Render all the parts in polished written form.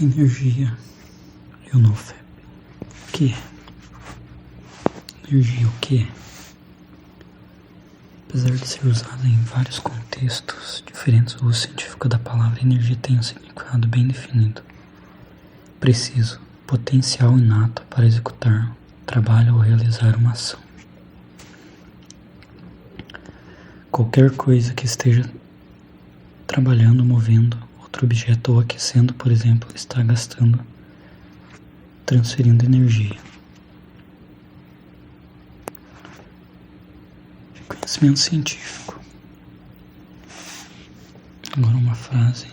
Energia e o NoFap. O que é? Energia, o que é? Apesar de ser usada em vários contextos diferentes, o uso científico da palavra energia tem um significado bem definido, preciso, potencial inato para executar trabalho ou realizar uma ação. Qualquer coisa que esteja trabalhando, movendo outro objeto ou aquecendo, por exemplo, está gastando, transferindo energia. Conhecimento científico. Agora uma frase.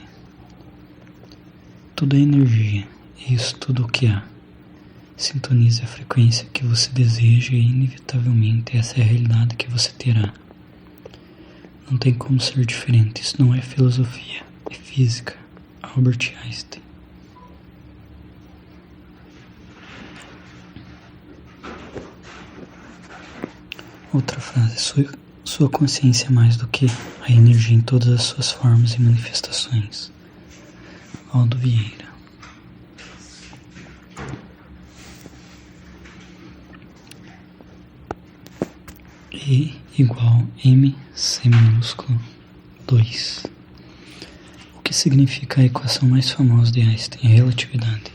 Tudo é energia, e isso tudo o que há. Sintonize a frequência que você deseja e inevitavelmente essa é a realidade que você terá. Não tem como ser diferente, isso não é filosofia, é física. Albert Einstein. Outra frase. Sua consciência é mais do que a energia em todas as suas formas e manifestações. Aldo Vieira. E igual MC minúsculo 2. O que significa a equação mais famosa de Einstein, a relatividade?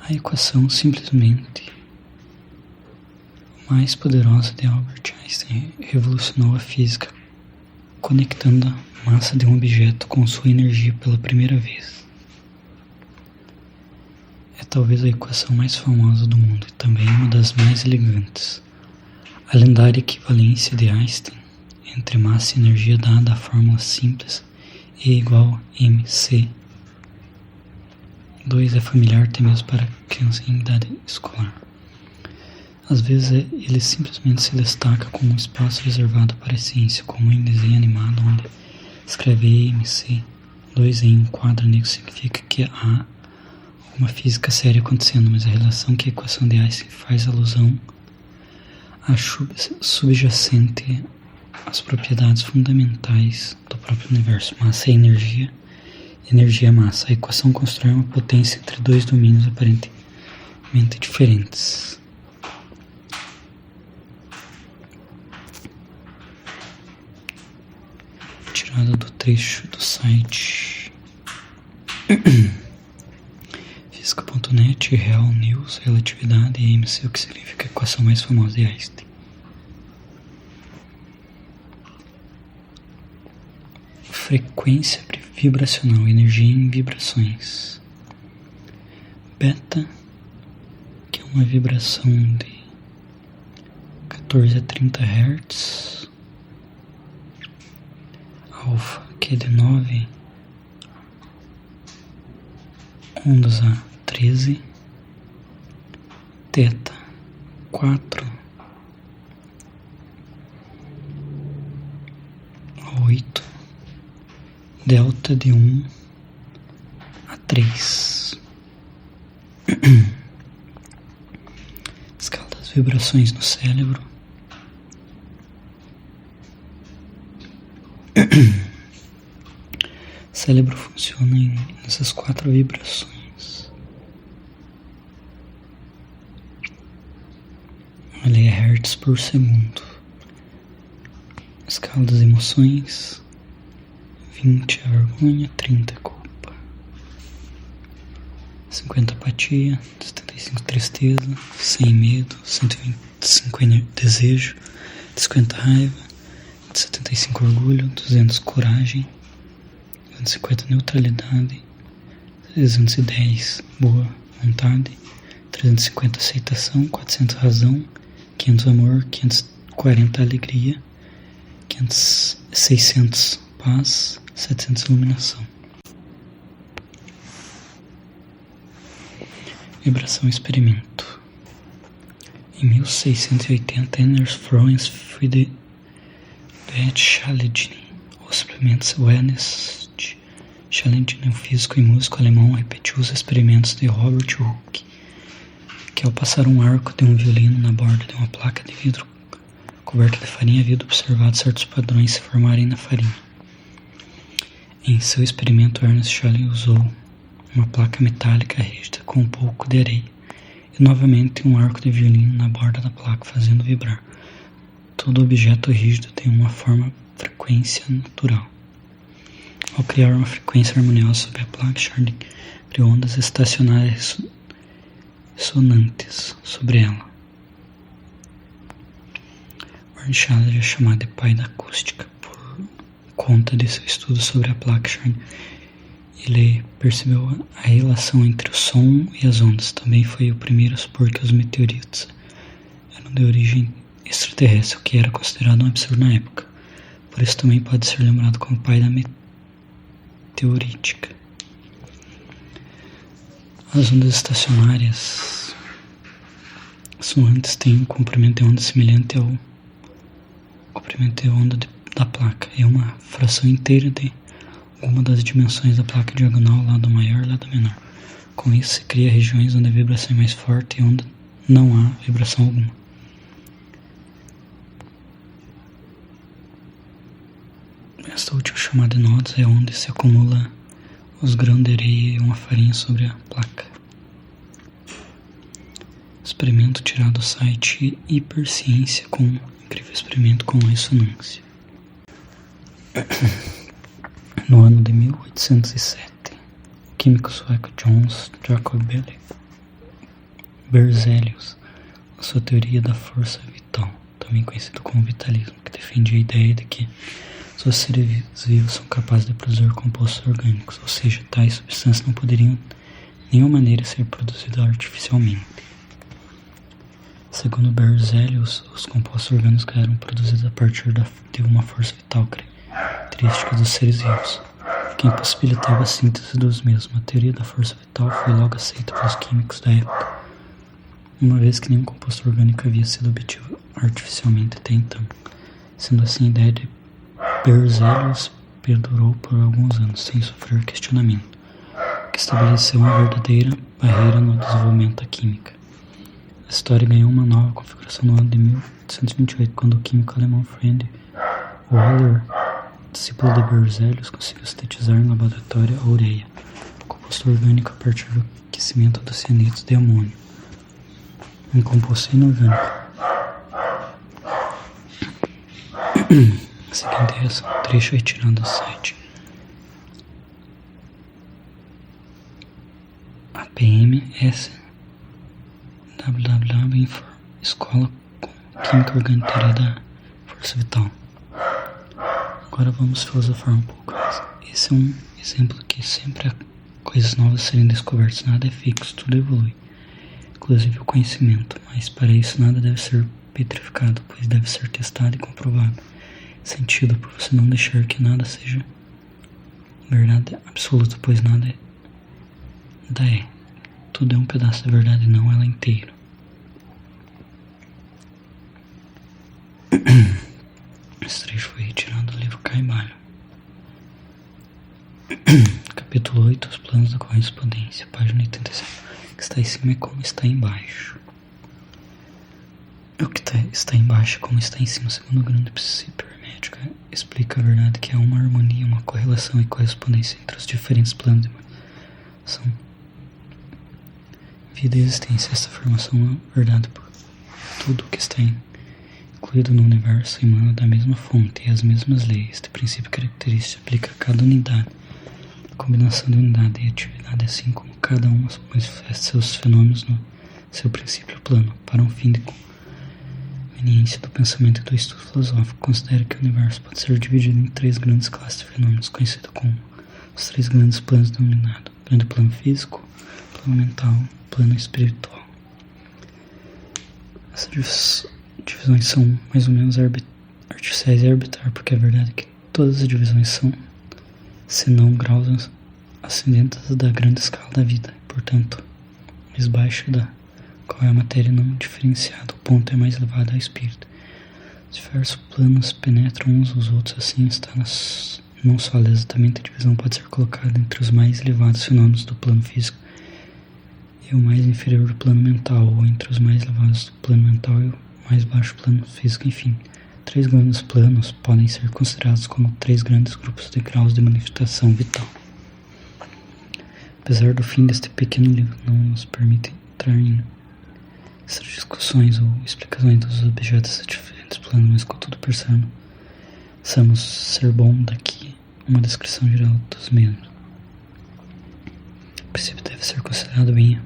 A equação simplesmente mais poderosa de Albert Einstein revolucionou a física, conectando a massa de um objeto com sua energia pela primeira vez. É talvez a equação mais famosa do mundo e também uma das mais elegantes. A lendária equivalência de Einstein entre massa e energia dada a fórmula simples E igual mc 2 é familiar até mesmo para crianças em idade escolar. Às vezes ele simplesmente se destaca como um espaço reservado para a ciência, como em desenho animado onde escreve EMC 2 em um quadro negro significa que há alguma física séria acontecendo, mas a relação que a equação de Einstein faz alusão à subjacente às propriedades fundamentais do próprio universo. Massa é energia, energia é massa. A equação constrói uma potência entre dois domínios aparentemente diferentes. Tirada do trecho do site Física.net, Real News, Relatividade e EMC, o que significa a equação mais famosa de Einstein. Frequência vibracional, energia em vibrações. Beta, que é uma vibração de 14 a 30 Hz. Alfa, que é de 9 ondas a 13. Teta, 4 a 8. Delta de 1 a 3. Escala das vibrações no cérebro. O cérebro funciona nessas 4 vibrações. Olha, é hertz por segundo. Escala das emoções. 20 a vergonha, 30 a culpa, 50 apatia, 75 tristeza, 100 medo, 125 desejo, 50 raiva, 75 orgulho, 200 coragem, 250 neutralidade, 310 boa vontade, 350 aceitação, 400 razão, 500 amor, 540 alegria, 600 paz, 700 iluminação. Vibração experimento. Em 1680, Ernst Friedrich Schleiden, o suplemento Wellness Schleiden, um físico e músico alemão, repetiu os experimentos de Robert Hooke, que ao passar um arco de um violino na borda de uma placa de vidro coberta de farinha, havia observado certos padrões se formarem na farinha. Em seu experimento, Ernst Schleiden usou uma placa metálica rígida com um pouco de areia, e novamente um arco de violino na borda da placa fazendo vibrar. Todo objeto rígido tem uma frequência natural. Ao criar uma frequência harmoniosa sobre a placa, Chardin criou ondas estacionárias ressonantes sobre ela. Bernstein é chamado de pai da acústica por conta de seu estudo sobre a placa Chardin. Ele percebeu a relação entre o som e as ondas. Também foi o primeiro a supor que os meteoritos eram de origem extraterrestre, o que era considerado um absurdo na época. Por isso também pode ser lembrado como pai da meteorítica. As ondas estacionárias soantes têm um comprimento de onda semelhante ao comprimento de onda da placa. É uma fração inteira de alguma das dimensões da placa diagonal, lado maior e lado menor. Com isso se cria regiões onde a vibração é mais forte e onde não há vibração alguma. Esta última chamada de nodos é onde se acumula os grãos de areia e uma farinha sobre a placa. Experimento tirado do site Hiperciência com um incrível experimento com ressonância. No ano de 1807, o químico sueco Johannes Jacob Berzelius lançou sua teoria da força vital, também conhecido como vitalismo, que defendia a ideia de que os seres vivos são capazes de produzir compostos orgânicos, ou seja, tais substâncias não poderiam de nenhuma maneira ser produzidas artificialmente. Segundo Berzelius, os compostos orgânicos eram produzidos a partir de uma força vital característica dos seres vivos, que impossibilitava a síntese dos mesmos. A teoria da força vital foi logo aceita pelos químicos da época, uma vez que nenhum composto orgânico havia sido obtido artificialmente até então. Sendo assim, a ideia de Berzelius perdurou por alguns anos, sem sofrer questionamento, o que estabeleceu uma verdadeira barreira no desenvolvimento da química. A história ganhou uma nova configuração no ano de 1828, quando o químico alemão Friedrich Wöhler, discípulo de Berzelius, conseguiu sintetizar em laboratório a ureia, composto orgânico a partir do aquecimento dos cianetos de amônio, um composto inorgânico. A seguinte trecho é retirado do site APMS www.info Escola com Química Orgânica, Teoria da Força Vital. Agora vamos filosofar um pouco. Esse é um exemplo que sempre há coisas novas serem descobertas, nada é fixo, tudo evolui, inclusive o conhecimento, mas para isso nada deve ser petrificado, pois deve ser testado e comprovado. Sentido por você não deixar que nada seja verdade absoluta, pois nada é. Tudo é um pedaço da verdade, não ela inteira. Esse trecho foi retirado do livro Caibalho. Capítulo 8, os planos da correspondência, página 87. O que está em cima é como está embaixo. O que está embaixo é como está em cima, segundo o grande princípio hermético. Explica a verdade que há uma harmonia, uma correlação e correspondência entre os diferentes planos de são vida e existência. Essa afirmação é verdade por tudo o que está incluído no universo emana da mesma fonte e as mesmas leis. Este princípio característico se aplica a cada unidade. A combinação de unidade e atividade, assim como cada uma manifesta seus fenômenos no seu princípio plano, para um fim de conveniência do pensamento e do estudo filosófico. Considera que o universo pode ser dividido em 3 grandes classes de fenômenos, conhecidos como os 3 grandes planos da unidade: o grande plano físico, plano mental, plano espiritual. Essas divisões são mais ou menos artificiais e arbitrárias, porque a verdade é que todas as divisões são, senão graus ascendentes da grande escala da vida, e, portanto, mais baixa da qual é a matéria não diferenciada. O ponto é mais elevado ao espírito. Os diversos planos penetram uns aos outros, assim está não só exatamente a divisão pode ser colocada entre os mais elevados fenômenos do plano físico e o mais inferior do plano mental, ou entre os mais elevados do plano mental e o mais baixo plano físico, enfim. 3 grandes planos podem ser considerados como 3 grandes grupos de graus de manifestação vital. Apesar do fim deste pequeno livro não nos permite entrar em essas discussões ou explicações dos objetos de diferentes planos, mas contudo precisamos ser bom daqui uma descrição geral dos mesmos. O princípio deve ser considerado bem a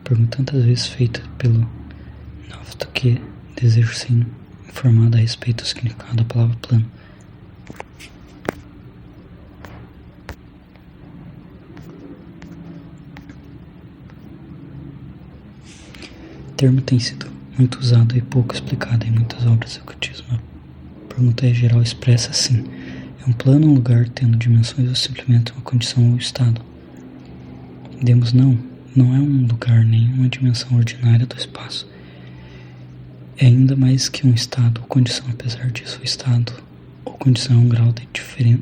pergunta tantas vezes feita pelo neófito que deseja ser informado a respeito do significado da palavra plano. O termo tem sido muito usado e pouco explicado em muitas obras do ocultismo. A pergunta em geral expressa assim: é um plano um lugar tendo dimensões ou simplesmente uma condição ou estado? Demos não é um lugar nem uma dimensão ordinária do espaço. É ainda mais que um estado ou condição. Apesar disso, o estado ou condição é um grau de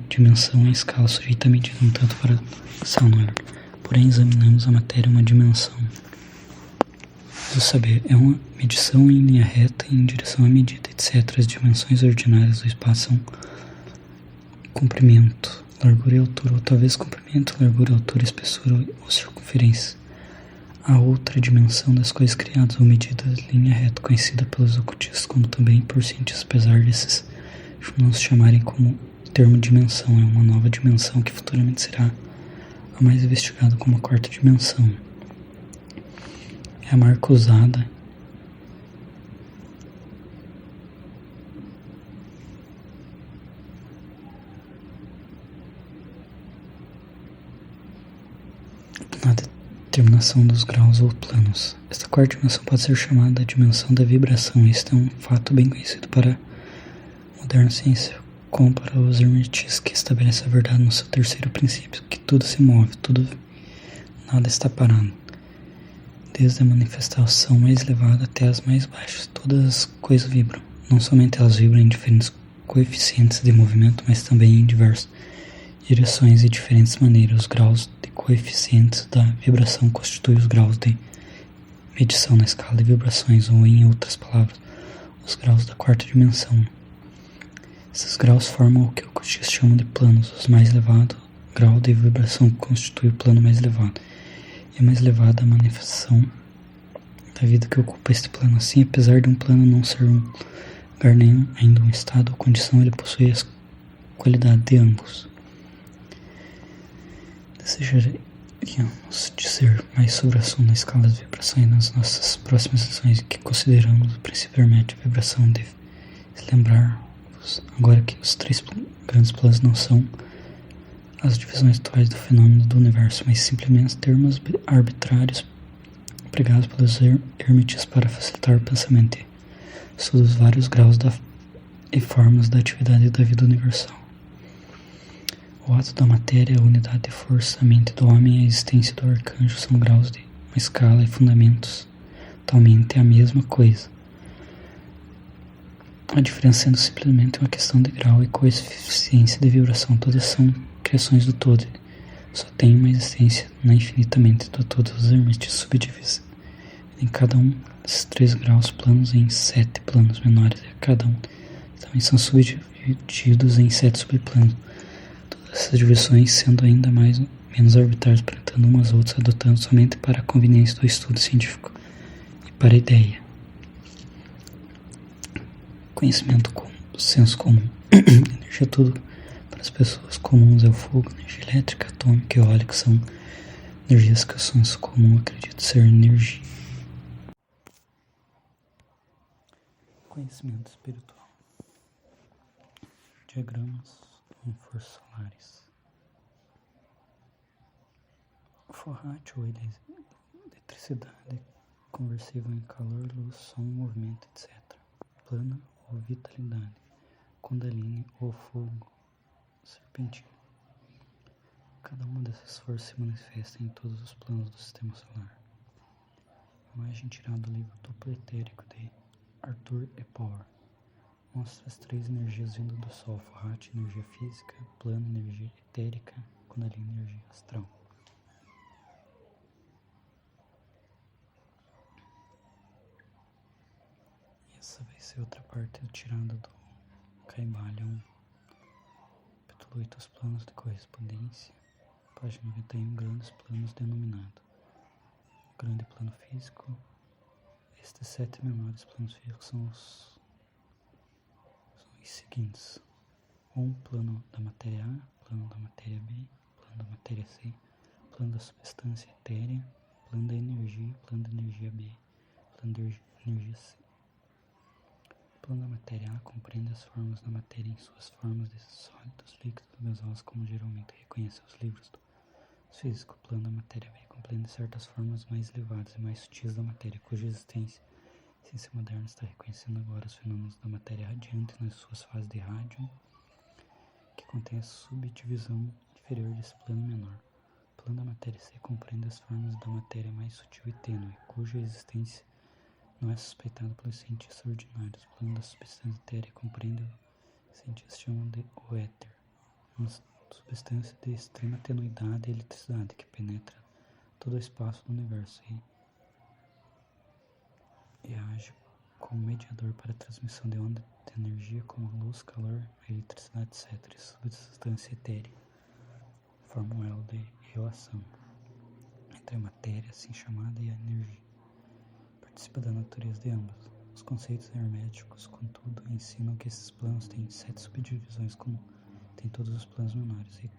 dimensão em escala sujeita a medida, um tanto paradoxal, não é? Porém, examinamos a matéria uma dimensão do saber. É uma medição em linha reta em direção à medida, etc. As dimensões ordinárias do espaço são comprimento, largura e altura, ou talvez comprimento, largura, altura, espessura ou circunferência. A outra dimensão das coisas criadas ou medida linha reta, conhecida pelos ocultistas como também por cientistas, apesar desses não se chamarem como termo dimensão, é uma nova dimensão que futuramente será a mais investigada como a quarta dimensão. É a marca usada na determinação dos graus ou planos. Esta quarta dimensão pode ser chamada de dimensão da vibração. Este é um fato bem conhecido para a moderna ciência, como para os hermetistas, que estabelece a verdade no seu terceiro princípio, que tudo se move, nada está parado. Desde a manifestação mais elevada até as mais baixas, todas as coisas vibram. Não somente elas vibram em diferentes coeficientes de movimento, mas também em diversas direções e diferentes maneiras. Os graus de coeficientes da vibração constituem os graus de medição na escala de vibrações, ou em outras palavras, os graus da quarta dimensão. Esses graus formam o que o ocultista chama de planos. Os mais elevados grau de vibração constitui o plano mais elevado. E a mais elevada a manifestação da vida que ocupa este plano. Assim, apesar de um plano não ser um lugar nenhum, ainda um estado ou condição, ele possui as qualidades de ambos. Desejaríamos dizer mais sobre o assunto na escala de vibrações nas nossas próximas lições, que consideramos o princípio hermético de vibração. Deve lembrar-vos agora que os três grandes planos não são as divisões atuais do fenômeno do universo, mas simplesmente termos arbitrários empregados pelos hermetistas para facilitar o pensamento sobre os vários graus e formas da atividade da vida universal. O ato da matéria, a unidade de força, a mente do homem e a existência do arcanjo são graus de uma escala e fundamentos totalmente a mesma coisa. A diferença sendo simplesmente uma questão de grau e coeficiência de vibração. Todas são criações do todo. Só tem uma existência na infinitamente do todo. Os hermetistas subdividem em cada um desses 3 graus planos em 7 planos menores. E cada um também são subdivididos em 7 subplanos. Essas divisões sendo ainda menos arbitrárias, enfrentando umas outras, adotando somente para a conveniência do estudo científico e para a ideia. Conhecimento comum, senso comum. Energia tudo para as pessoas comuns é o fogo, energia elétrica, atômica e eólica são energias que o senso comum acredita ser energia. Conhecimento espiritual. Diagramas em forças solares. O Forrat ou eletricidade, conversível em calor, luz, som, movimento, etc. Plana ou vitalidade. Kundalini ou fogo serpentino. Cada uma dessas forças se manifesta em todos os planos do sistema solar. A imagem tirada do livro Duplo Etérico de Arthur E. Power mostra as 3 energias vindo do Sol: Forrat, energia física; Plana, energia etérica; Kundalini, energia astral. Essa vai ser outra parte tirada do Kaivalya 1, capítulo 8, os planos de correspondência, Página 91, grandes planos denominado. Grande plano físico. Estes 7 menores planos físicos são os seguintes. Plano da matéria A, plano da matéria B, plano da matéria C, plano da substância etérea, plano da energia B, plano da energia C. O plano da matéria A compreende as formas da matéria em suas formas de sólidos, líquidos, gasosos, como geralmente reconhecem os livros do físico. O plano da matéria B compreende certas formas mais elevadas e mais sutis da matéria, cuja existência a ciência moderna está reconhecendo agora os fenômenos da matéria radiante nas suas fases de rádio, que contém a subdivisão inferior desse plano menor. O plano da matéria C compreende as formas da matéria mais sutil e tênue, cuja existência não é suspeitada pelos cientistas ordinários. O plano da substância etérea compreende o que os cientistas chamam de o éter, uma substância de extrema tenuidade e eletricidade que penetra todo o espaço do universo e age como mediador para a transmissão de ondas de energia como a luz, calor, a eletricidade, etc. E substância etérea forma um elo de relação entre a matéria, assim chamada, e a energia. Participa da natureza de ambas. Os conceitos herméticos, contudo, ensinam que esses planos têm 7 subdivisões, como tem todos os planos menores, e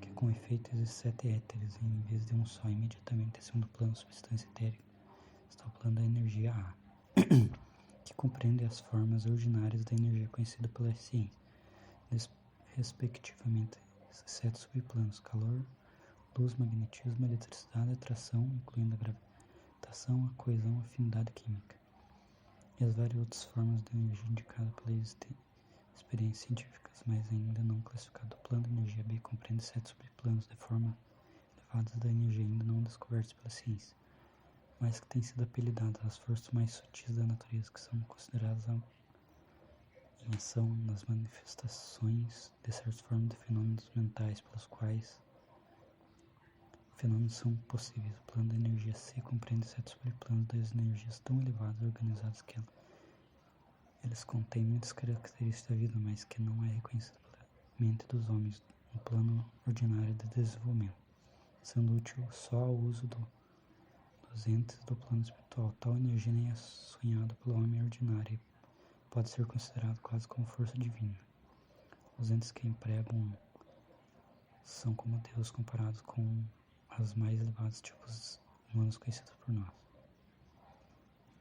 que com efeito existem 7 éteres em vez de um só. Imediatamente acima do plano substância etérica está o plano da energia A, que compreende as formas ordinárias da energia conhecida pela ciência, respectivamente esses 7 subplanos: calor, luz, magnetismo, eletricidade, atração, incluindo a gravitação, a coesão, a afinidade química, e as várias outras formas de energia indicadas pelas experiências científicas, mas ainda não classificado. O plano de energia B compreende 7 subplanos de formas elevadas da energia ainda não descobertos pela ciência, mas que têm sido apelidadas as forças mais sutis da natureza, que são consideradas em ação nas manifestações de certas formas de fenômenos mentais pelos quais fenômenos são possíveis. O plano da energia C compreende 7 subplanos das energias tão elevadas e organizadas que eles contêm muitas características da vida, mas que não é reconhecido pela mente dos homens no plano ordinário de desenvolvimento, sendo útil só ao uso dos entes do plano espiritual. Tal energia nem é sonhada pelo homem ordinário e pode ser considerado quase como força divina. Os entes que empregam são como Deus comparados com as mais elevados tipos humanos conhecidos por nós.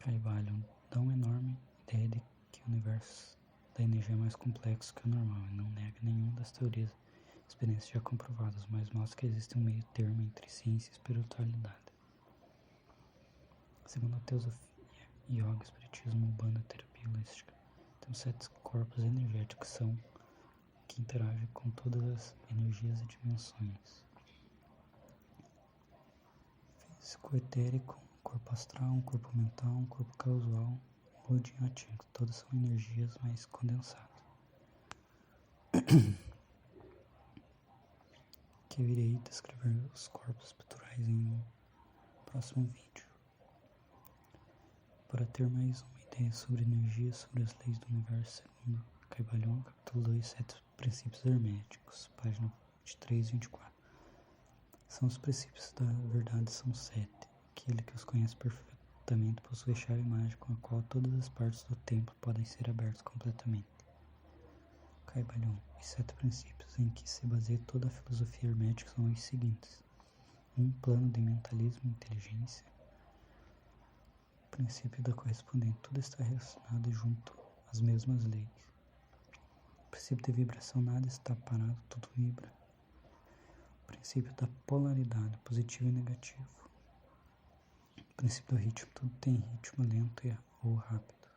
Caibalion dá uma enorme ideia de que o universo da energia é mais complexo que o normal e não nega nenhuma das teorias e experiências já comprovadas, mas mostra que existe um meio termo entre ciência e espiritualidade. Segundo a teosofia, yoga, espiritismo, umbanda, terapia holística, temos 7 corpos energéticos que interagem com todas as energias e dimensões: físico, etérico, corpo astral, corpo mental, corpo causal, Budi e atímico. Todas são energias mais condensadas, que eu irei descrever os corpos espirituais em um próximo vídeo. Para ter mais uma ideia sobre energia, sobre as leis do universo, segundo Caibalion, capítulo 2, 7 princípios herméticos, página 23 e 24. São os princípios da verdade, são 7. Aquele que os conhece perfeitamente possui a chave mágica com a qual todas as partes do templo podem ser abertas completamente. Caibalion, os 7 princípios em que se baseia toda a filosofia hermética são os seguintes: plano de mentalismo e inteligência. Princípio da correspondência, tudo está relacionado e junto às mesmas leis. Princípio de vibração, nada está parado, tudo vibra. Princípio da polaridade, positivo e negativo. Princípio do ritmo, tudo tem ritmo, lento ou rápido.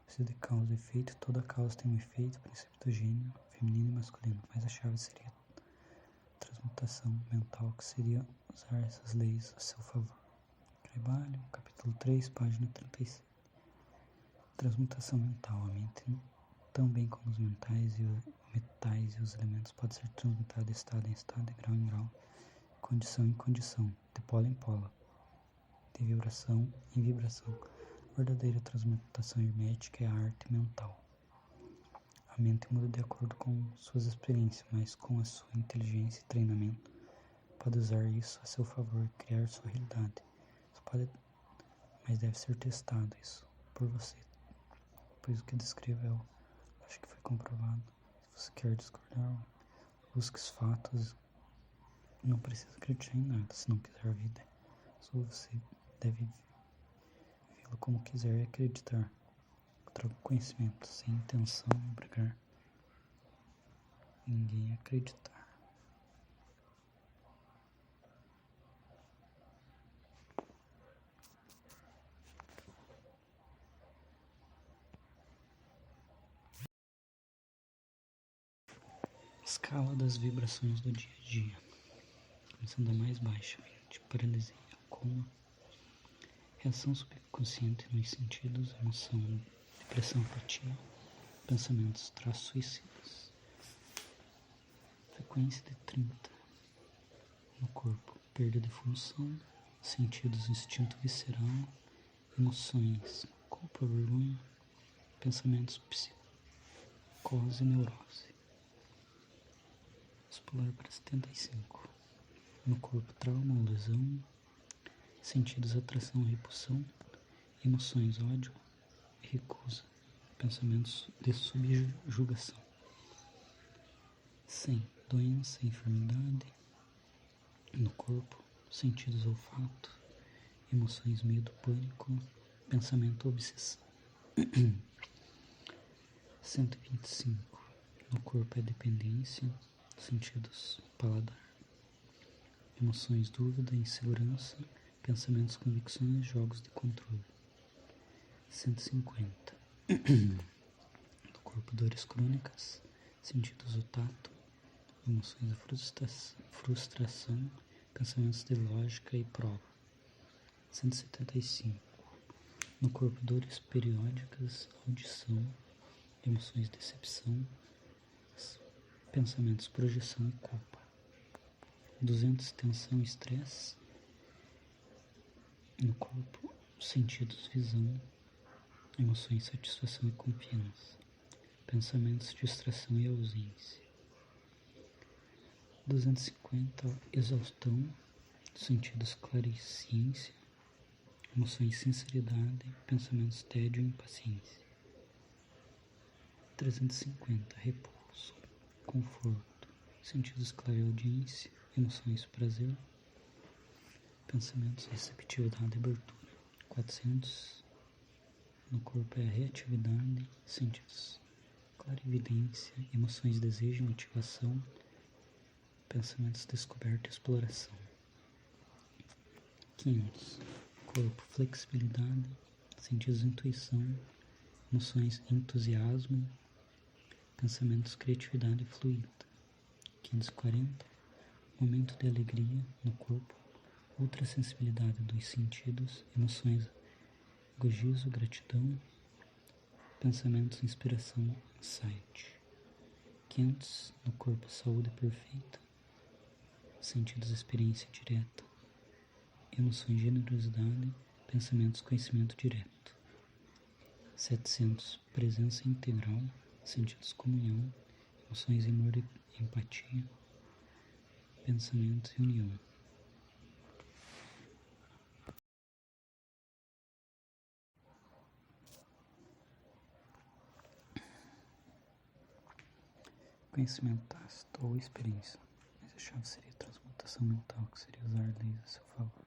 Princípio de causa e efeito, toda causa tem um efeito. Princípio do gênio, feminino e masculino, mas a chave seria a transmutação mental, que seria usar essas leis a seu favor. Caibalion, capítulo 3, página 37. Transmutação mental, a mente, tão bem como os metais e os elementos, pode ser transmutada de estado em estado, de grau em grau, condição em condição, de polo em polo, de vibração em vibração. A verdadeira transmutação hermética é a arte mental. A A mente muda de acordo com suas experiências, mas com a sua inteligência e treinamento, pode usar isso a seu favor e criar sua realidade. Mas deve ser testado isso por você. Pois o que descreveu, acho que foi comprovado. Se você quer discordar, busque os fatos. Não precisa acreditar em nada se não quiser a vida. Só você deve vê-lo como quiser e acreditar. Troca conhecimento sem intenção de obrigar ninguém a acreditar. Escala das vibrações do dia a dia. Começando da mais baixa, de paralisia, coma, reação subconsciente nos sentidos, emoção, depressão, apatia, pensamentos, traços suicidas. Frequência de 30. No corpo, perda de função, sentidos, instinto visceral, emoções, culpa, vergonha, pensamentos, psicose, neurose. Vamos pular para 75. No corpo, trauma ou lesão, sentidos, atração, repulsão, emoções, ódio e recusa, pensamentos de subjugação. 100. Doença, enfermidade. No corpo, sentidos, olfato, emoções, medo, pânico, pensamento, obsessão. 125. No corpo é dependência, sentidos, paladar, emoções, dúvida, insegurança, pensamentos, convicções, jogos de controle. 150. No corpo, dores crônicas, sentidos, o tato, emoções, a frustração, pensamentos de lógica e prova. 175. No corpo, dores periódicas, audição, emoções, decepção, pensamentos, projeção e culpa. 200. Tensão e estresse. No corpo, sentidos, visão, emoções, satisfação e confiança. Pensamentos, distração e ausência. 250. Exaustão, sentidos, claricidência, emoções, sinceridade, pensamentos, tédio e impaciência. 350. Repouso, conforto, sentidos, clareaudiência, emoções, prazer, pensamentos, receptividade e abertura. 400. No corpo é a reatividade, sentidos, clarividência, emoções, desejo, motivação, pensamentos, descoberta e exploração. 500. Corpo, flexibilidade, sentidos, intuição, emoções, entusiasmo, pensamentos, criatividade fluida. 540. Momento de alegria no corpo, ultrassensibilidade dos sentidos, emoções, gozijo, gratidão, pensamentos, inspiração, insight. 500. No corpo, saúde perfeita, sentidos, experiência direta, emoções, generosidade, pensamentos, conhecimento direto. 700. Presença integral, sentidos, comunhão, emoções, amor e empatia, pensamentos e união. Conhecimento tácito ou experiência, mas a chave seria transmutação mental, que seria usar leis a seu favor.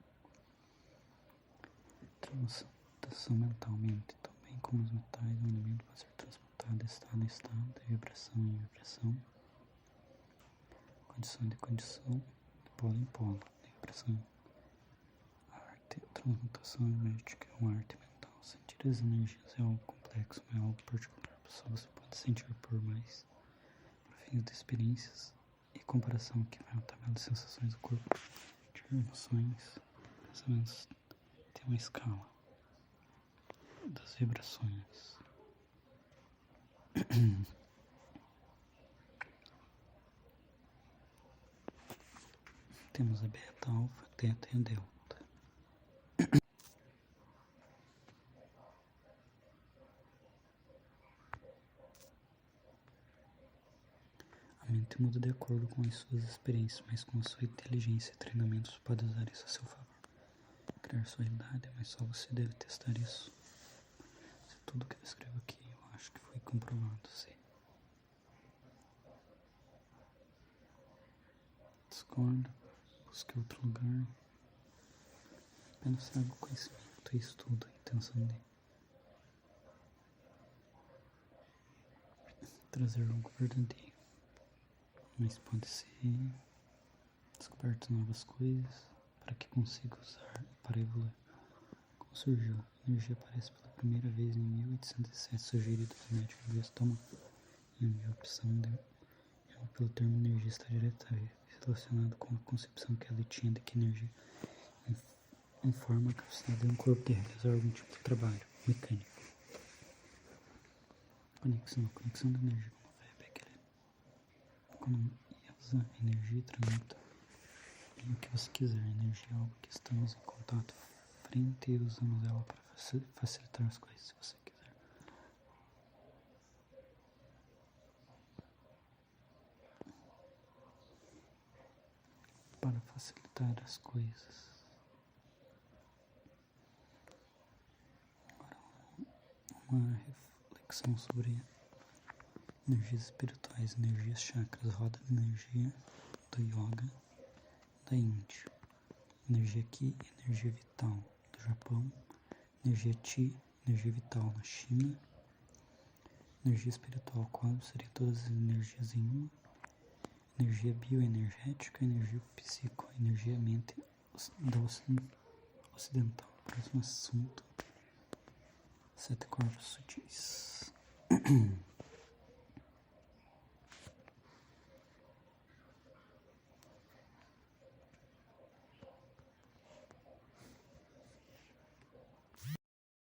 Transmutação mental, mente, também como os metais, um elemento pode ser transmutado de estado em estado, de vibração em vibração, condição de condição, de polo em polo, de vibração. A arte, transmutação hermética é uma arte mental. Sentir as energias é algo complexo, não é algo particular. Só você pode sentir por mais fins de experiências e comparação que vai na tabela de sensações do corpo, de emoções, pensamentos, tem uma escala das vibrações. Temos a beta, alfa, teta e a delta. que muda de acordo com as suas experiências, mas com a sua inteligência e treinamento você pode usar isso a seu favor. Criar sua realidade, mas só você deve testar isso. Se tudo que eu escrevo aqui, eu acho que foi comprovado, sim. Discorda, busque outro lugar. Apenas traga o conhecimento e estudo, a intenção de trazer algo verdadeiro. Mas pode ser descoberto novas coisas para que consiga usar para evoluir. Como surgiu? A energia aparece pela primeira vez em 1807, sugerido pelo médico inglês Thomas Young. A opção pelo termo energia está diretamente relacionado com a concepção que ele tinha de que energia informa a capacidade de um corpo de realizar algum tipo de trabalho mecânico. Conexão da energia com a Beckler. Economiza energia e transmuta em o que você quiser. A energia é algo que estamos em contato frente e usamos ela para facilitar as coisas, se você quiser. Para facilitar as coisas. Agora uma reflexão sobre energias espirituais, energias chakras, roda de energia do yoga da Índia, energia Ki, energia vital do Japão, energia Chi, energia vital na China, energia espiritual, qual seria todas as energias em uma, energia bioenergética, energia psíquica, energia mente da ocidental. Próximo assunto: 7 corpos sutis.